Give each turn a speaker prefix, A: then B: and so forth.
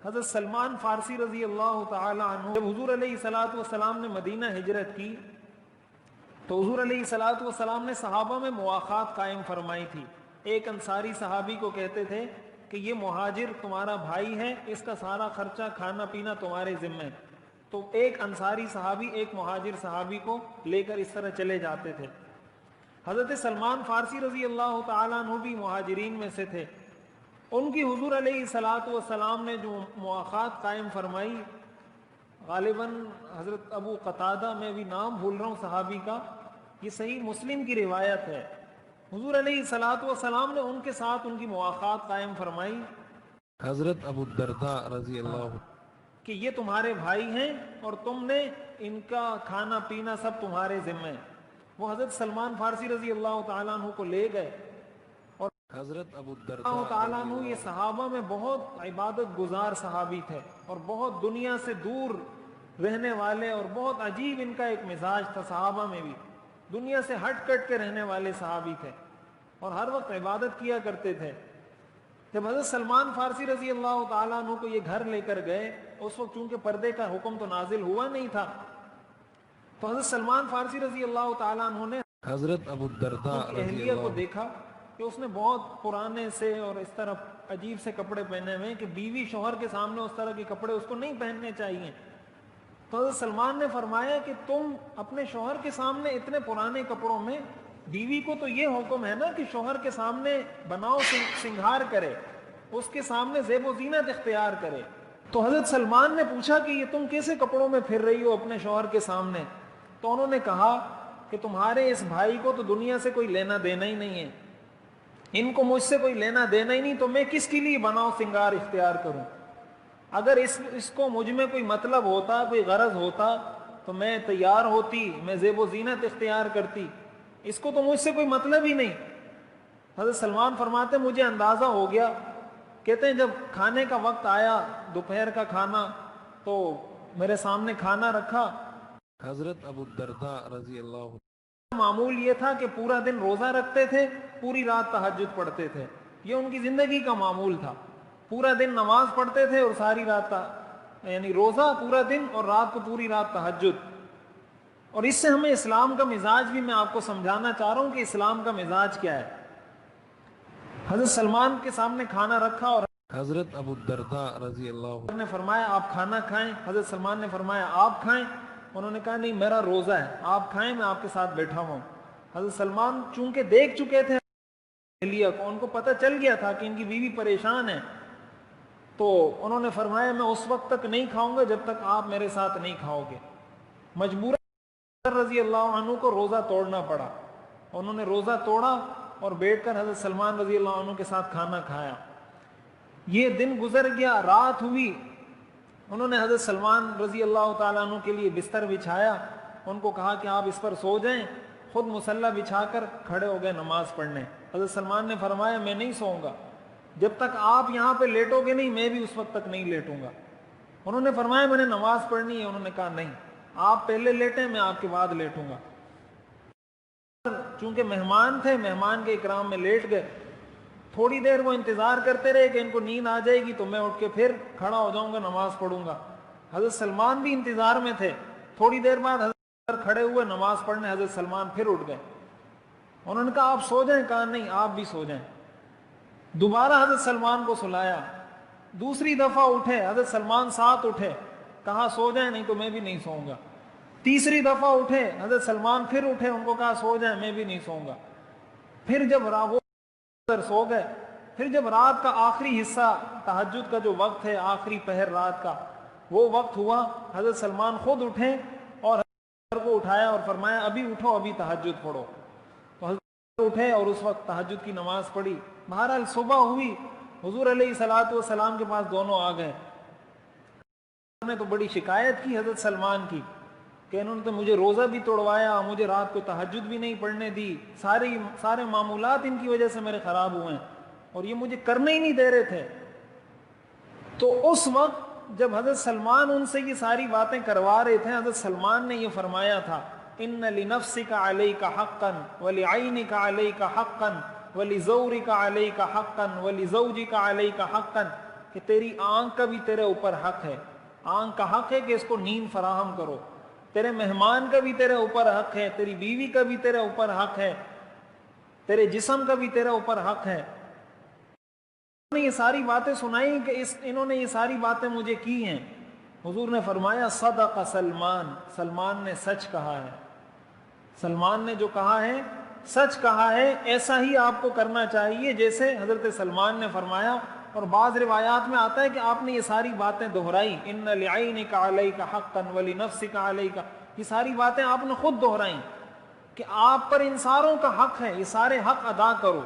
A: حضرت سلمان فارسی رضی اللہ تعالی عنہ جب حضور علیہ الصلوۃ والسلام نے مدینہ ہجرت کی تو حضور علیہ الصلوۃ والسلام نے صحابہ میں مواخات قائم فرمائی تھی. ایک انصاری صحابی کو کہتے تھے کہ یہ مہاجر تمہارا بھائی ہے، اس کا سارا خرچہ کھانا پینا تمہارے ذمہ ہے. تو ایک انصاری صحابی ایک مہاجر صحابی کو لے کر اس طرح چلے جاتے تھے. حضرت سلمان فارسی رضی اللہ تعالیٰ عنہ بھی مہاجرین میں سے تھے. ان کی حضور علیہ الصلوۃ والسلام نے جو مواخات قائم فرمائی، غالباً حضرت ابو قتادہ، میں بھی نام بھول رہا ہوں صحابی کا، یہ صحیح مسلم کی روایت ہے. حضور علیہ الصلوۃ والسلام نے ان کے ساتھ ان کی مواخات قائم فرمائی،
B: حضرت ابو الدرداء رضی اللہ
A: کہ یہ تمہارے بھائی ہیں اور تم نے ان کا کھانا پینا سب تمہارے ذمہ ہے. وہ حضرت سلمان فارسی رضی اللہ تعالیٰ عنہ کو لے گئے. اور
B: حضرت ابو
A: اللہ
B: الدرداء
A: تعالیٰ
B: رضی
A: عنہ یہ
B: اللہ
A: صحابہ میں بہت عبادت گزار صحابی تھے اور بہت دنیا سے دور رہنے والے، اور بہت عجیب ان کا ایک مزاج تھا. صحابہ میں بھی دنیا سے ہٹ کٹ کے رہنے والے صحابی تھے اور ہر وقت عبادت کیا کرتے تھے. جب حضرت سلمان فارسی رضی اللہ تعالیٰ عنہ کو یہ گھر لے کر گئے، اس وقت چونکہ پردے کا حکم تو نازل ہوا نہیں تھا، تو حضرت سلمان فارسی رضی اللہ تعالیٰ عنہ نے
B: حضرت ابو الدرداء
A: کی
B: رضی
A: اہلیہ کو
B: اللہ
A: دیکھا کہ اس نے بہت پرانے سے اور اس طرح عجیب سے کپڑے پہنے ہوئے کہ بیوی شوہر کے سامنے اس طرح کے کپڑے اس کو نہیں پہننے چاہیے. تو حضرت سلمان نے فرمایا کہ تم اپنے شوہر کے سامنے اتنے پرانے کپڑوں میں، بیوی کو تو یہ حکم ہے نا کہ شوہر کے سامنے بناؤ سنگھار کرے، اس کے سامنے زیب و زینت اختیار کرے. تو حضرت سلمان نے پوچھا کہ یہ تم کیسے کپڑوں میں پھر رہی ہو اپنے شوہر کے سامنے؟ تو انہوں نے کہا کہ تمہارے اس بھائی کو تو دنیا سے کوئی لینا دینا ہی نہیں ہے، ان کو مجھ سے کوئی لینا دینا ہی نہیں، تو میں کس کے لیے بناؤ سنگار اختیار کروں؟ اگر اس کو مجھ میں کوئی مطلب ہوتا، کوئی غرض ہوتا تو میں تیار ہوتی، میں زیب و زینت اختیار کرتی. اس کو تو مجھ سے کوئی مطلب ہی نہیں. حضرت سلمان فرماتے مجھے اندازہ ہو گیا. کہتے ہیں جب کھانے کا وقت آیا، دوپہر کا کھانا، تو میرے سامنے کھانا رکھا.
B: حضرت ابو الدرداء رضی اللہ
A: معمول یہ تھا کہ پورا دن روزہ رکھتے تھے، پوری رات تہجد پڑھتے تھے. یہ ان کی زندگی کا معمول تھا. پورا دن نماز پڑھتے تھے اور ساری رات یعنی روزہ پورا دن اور رات کو پوری رات تہجد. اور اس سے ہمیں اسلام کا مزاج بھی میں آپ کو سمجھانا چاہ رہا ہوں کہ اسلام کا مزاج کیا ہے. حضرت سلمان کے سامنے کھانا رکھا اور
B: حضرت ابو الدرداء رضی اللہ
A: نے فرمایا آپ کھانا کھائیں. حضرت سلمان نے فرمایا آپ کھائیں. انہوں نے کہا نہیں میرا روزہ ہے، آپ کھائیں، میں آپ کے ساتھ بیٹھا ہوں. حضرت سلمان چونکہ دیکھ چکے تھے کو، ان کو پتہ چل گیا تھا کہ ان کی بیوی پریشان ہے، تو انہوں نے فرمایا میں اس وقت تک نہیں کھاؤں گا جب تک آپ میرے ساتھ نہیں کھاؤ گے. مجبوراً رضی اللہ عنہ کو روزہ توڑنا پڑا. انہوں نے روزہ توڑا اور بیٹھ کر حضرت سلمان رضی اللہ عنہ کے ساتھ کھانا کھایا. یہ دن گزر گیا، رات ہوئی. انہوں نے حضرت سلمان رضی اللہ تعالیٰ عنہ کے لیے بستر بچھایا. ان کو کہا کہ آپ اس پر سو جائیں. خود مصلی بچھا کر کھڑے ہو گئے نماز پڑھنے. حضرت سلمان نے فرمایا میں نہیں سوؤں گا جب تک آپ یہاں پہ لیٹو گے نہیں، میں بھی اس وقت تک نہیں لیٹوں گا. انہوں نے فرمایا میں نے نماز پڑھنی ہے. انہوں نے کہا نہیں، آپ پہلے لیٹیں، میں آپ کے بعد لیٹوں گا. چونکہ مہمان تھے، مہمان کے اکرام میں لیٹ گئے. تھوڑی دیر وہ انتظار کرتے رہے کہ ان کو نیند آ جائے گی تو میں اٹھ کے پھر کھڑا ہو جاؤں گا، نماز پڑھوں گا. حضرت سلمان بھی انتظار میں تھے. تھوڑی دیر بعد حضرت کھڑے ہوئے نماز پڑھنے. حضرت سلمان پھر اٹھ گئے. انہوں نے کہا آپ سو جائیں. کہا نہیں، آپ بھی سو جائیں. دوبارہ حضرت سلمان کو سلایا. دوسری دفعہ اٹھے. حضرت سلمان ساتھ اٹھے. کہا سو جائیں، نہیں تو میں بھی نہیں سوؤں گا. تیسری دفعہ اٹھے. حضرت سلمان پھر اٹھے. ان کو کہا سو جائیں، میں بھی نہیں سوؤں گا. پھر جب وہ سو گئے، پھر جب رات کا آخری حصہ، تہجد کا جو وقت ہے، آخری پہر رات کا، وہ وقت ہوا، حضرت سلمان خود اٹھے اور حضرت کو اٹھایا اور فرمایا ابھی اٹھو، ابھی تہجد پڑھو. تو حضرت اٹھے اور اس وقت تہجد کی نماز پڑھی. بہرحال صبح ہوئی. حضور علیہ الصلوۃ والسلام کے پاس دونوں آ گئے. انہوں نے تو بڑی شکایت کی حضرت سلمان کی کہ انہوں نے تو مجھے روزہ بھی توڑوایا، مجھے رات کو تہجد بھی نہیں پڑھنے دی، سارے معمولات ان کی وجہ سے میرے خراب ہوئے ہیں اور یہ مجھے کرنے ہی نہیں دے رہے تھے. تو اس وقت جب حضرت سلمان ان سے یہ ساری باتیں کروا رہے تھے، حضرت سلمان نے یہ فرمایا تھا ان لنفسک علیک حقا ولعینک علیک حقا ولزورک علیک حقا ولزوجک علیک حقا، کہ تیری آنکھ کا بھی تیرے اوپر حق ہے، آنکھ کا حق ہے کہ اس کو نیند فراہم کرو، تیرے مہمان کا بھی تیرے اوپر حق ہے، تیری بیوی کا بھی تیرے اوپر حق ہے، تیرے جسم کا بھی تیرے اوپر حق ہے۔ انہوں نے یہ ساری باتیں سنائی کہ انہوں نے یہ ساری باتیں مجھے کی ہیں۔ حضور نے فرمایا صدق سلمان، سلمان نے سچ کہا ہے، سلمان نے جو کہا ہے سچ کہا ہے، ایسا ہی آپ کو کرنا چاہیے جیسے حضرت سلمان نے فرمایا۔ اور بعض روایات میں آتا ہے کہ آپ نے یہ ساری باتیں دہرائی، ان لعینک علیک حقا ولنفسک علیک، یہ ساری باتیں آپ نے خود دہرائیں کہ آپ پر ان ساروں کا حق ہے، یہ سارے حق ادا کرو۔